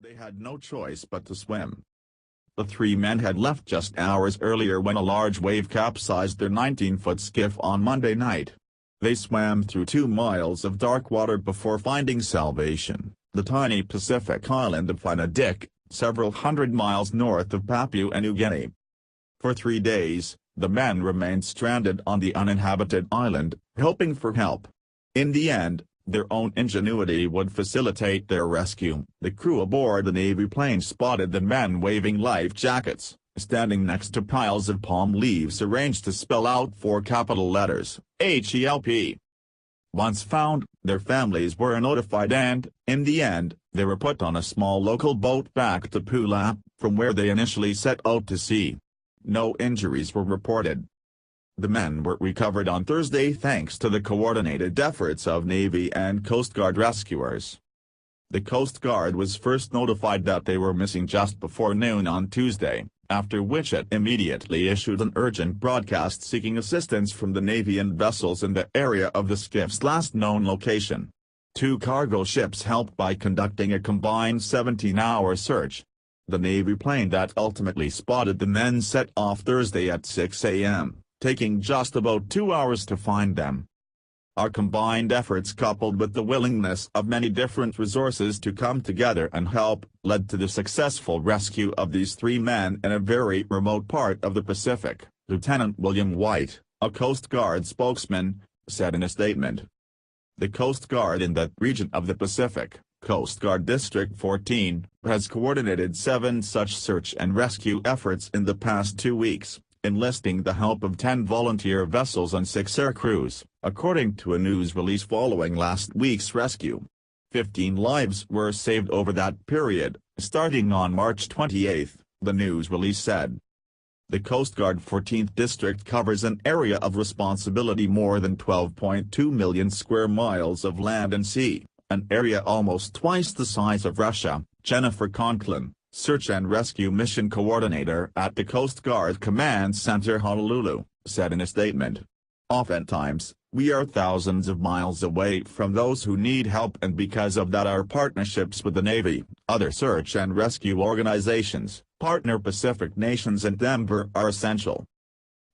They had no choice but to swim. The three men had left just hours earlier when a large wave capsized their 19-foot skiff on Monday night. They swam through 2 miles of dark water before finding salvation, the tiny Pacific Island of Fanadik, several hundred miles north of Papua New Guinea. For 3 days, the men remained stranded on the uninhabited island, hoping for help. In the end, their own ingenuity would facilitate their rescue. The crew aboard the Navy plane spotted the men waving life jackets, standing next to piles of palm leaves arranged to spell out 4 capital letters, HELP. Once found, their families were notified and, in the end, they were put on a small local boat back to Pula, from where they initially set out to sea. No injuries were reported. The men were recovered on Thursday thanks to the coordinated efforts of Navy and Coast Guard rescuers. The Coast Guard was first notified that they were missing just before noon on Tuesday, after which it immediately issued an urgent broadcast seeking assistance from the Navy and vessels in the area of the skiff's last known location. 2 cargo ships helped by conducting a combined 17-hour search. The Navy plane that ultimately spotted the men set off Thursday at 6 a.m., taking just about 2 hours to find them. Our combined efforts, coupled with the willingness of many different resources to come together and help, led to the successful rescue of these 3 men in a very remote part of the Pacific, Lieutenant William White, a Coast Guard spokesman, said in a statement. The Coast Guard in that region of the Pacific, Coast Guard District 14, has coordinated 7 such search and rescue efforts in the past 2 weeks, enlisting the help of 10 volunteer vessels and 6 air crews, according to a news release following last week's rescue. 15 lives were saved over that period, starting on March 28, the news release said. The Coast Guard 14th District covers an area of responsibility more than 12.2 million square miles of land and sea, an area almost twice the size of Russia. Jennifer Conklin, Search and Rescue Mission Coordinator at the Coast Guard Command Center Honolulu, said in a statement. Oftentimes, we are thousands of miles away from those who need help, and because of that our partnerships with the Navy, other search and rescue organizations, partner Pacific nations and AMBER are essential.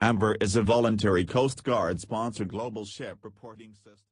AMBER is a voluntary Coast Guard-sponsored global ship reporting system.